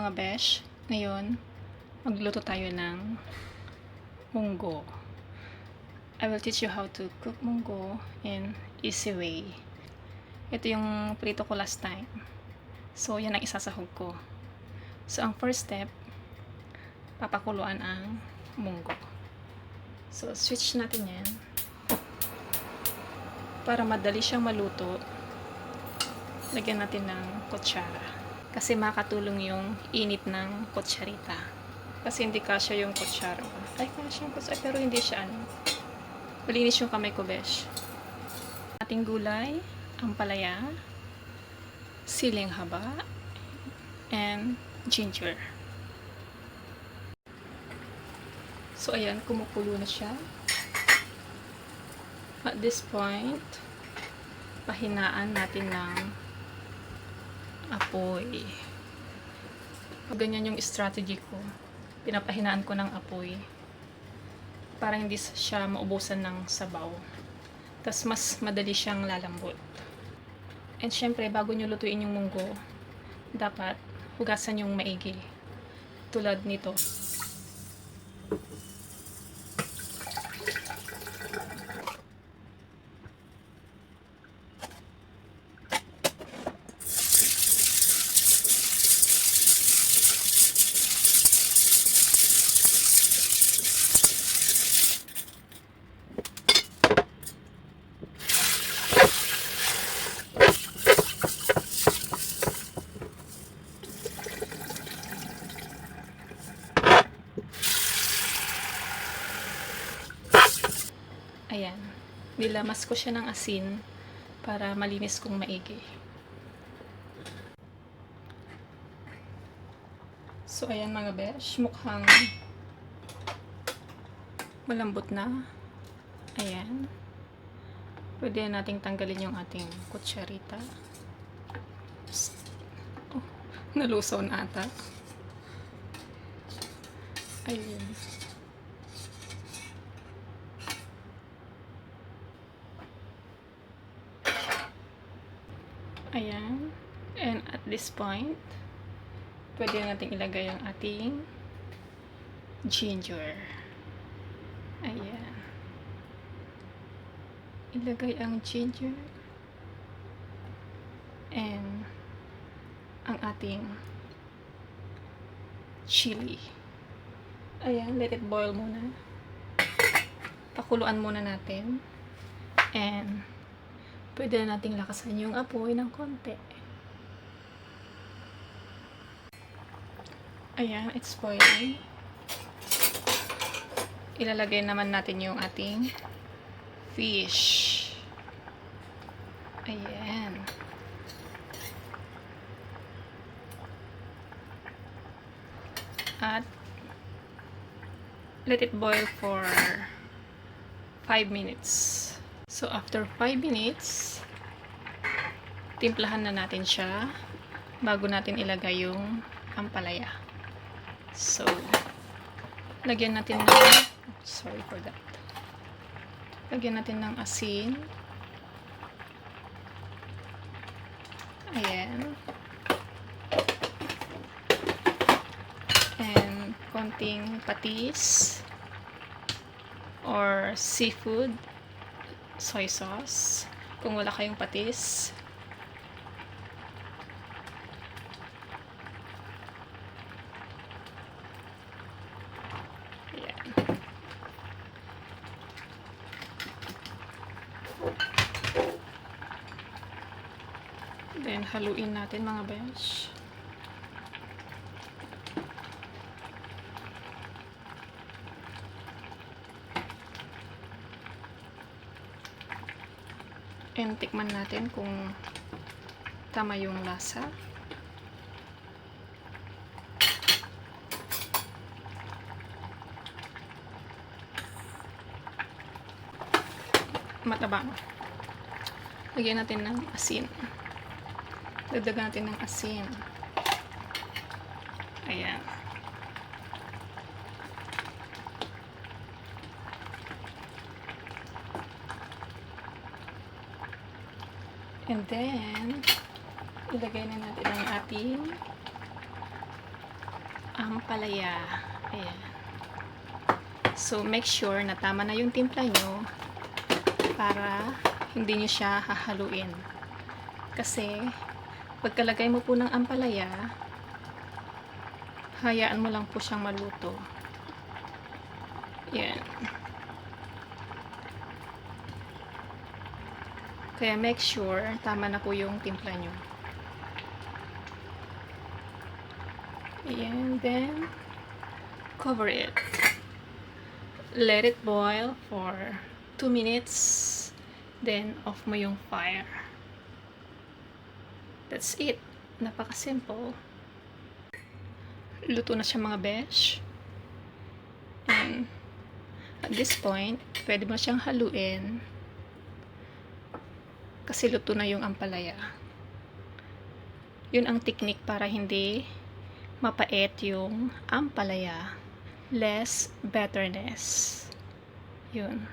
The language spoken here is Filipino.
mga besh, ngayon magluto tayo ng munggo. I will teach you how to cook munggo in easy way. Ito yung prito ko last time. So yan ang isasahog ko. So ang first step, papakuluan ang munggo. So switch natin yan. Para madali siyang maluto, lagyan natin ng kutsara. Kasi makatulong yung init ng kutsarita. Kasi hindi kasya yung kutsara. Ay, kasya yung kutsara. Pero hindi siya ano. Malinis yung kamay ko, besh. Ating gulay, ampalaya, siling haba, and ginger. So, ayan, kumukulo na siya. At this point, pahinaan natin ng apoy. Ganyan yung strategy ko. Pinapahinaan ko ng apoy para hindi siya maubusan ng sabaw. Tapos mas madali siyang lalambot. And syempre, bago nyo lutuin yung munggo, dapat hugasan yung maigi. Tulad nito. Ayan. Nilamas ko siya ng asin para malinis kong maigi. So, ayan mga besh. Mukhang malambot na. Ayan. Pwede nating tanggalin yung ating kutsarita. Oh, nalusaw na ata. Ayan. Ayan. And at this point, pwede natin ilagay ang ating ginger. Ayan. Ilagay ang ginger. And ang ating chili. Ayan, let it boil muna. Pakuluan muna natin. And pwede na nating lakasan yung apoy ng konti. Ayan, it's boiling. Ilalagay naman natin yung ating fish. Ayan. At let it boil for 5 minutes. So, after 5 minutes, timplahan na natin siya bago natin ilagay yung ampalaya. So, lagyan natin ng, sorry for that. Lagyan natin ng asin. Ayan. And konting patis or seafood soy sauce kung wala kayong patis. Ayan. Then haluin natin mga besh. And tikman natin kung tama yung lasa. Mataba. Lagyan natin ng asin. Dagdagan natin ng asin. Ayan. And then, ilagay na natin ang ating ampalaya. Ayan. So, make sure na tama na yung timpla nyo para hindi nyo siya hahaluin. Kasi, pagkalagay mo po ng ampalaya, hayaan mo lang po siyang maluto. Yan. Kaya make sure tama na po yung timpla nyo. And then cover it. Let it boil for 2 minutes. Then off mo yung fire. That's it. Napaka-simple. Luto na siya mga besh. And at this point, pwede mo siyang haluin. Kasi luto na yung ampalaya. Yun ang technique para hindi mapait yung ampalaya. Less bitterness. Yun.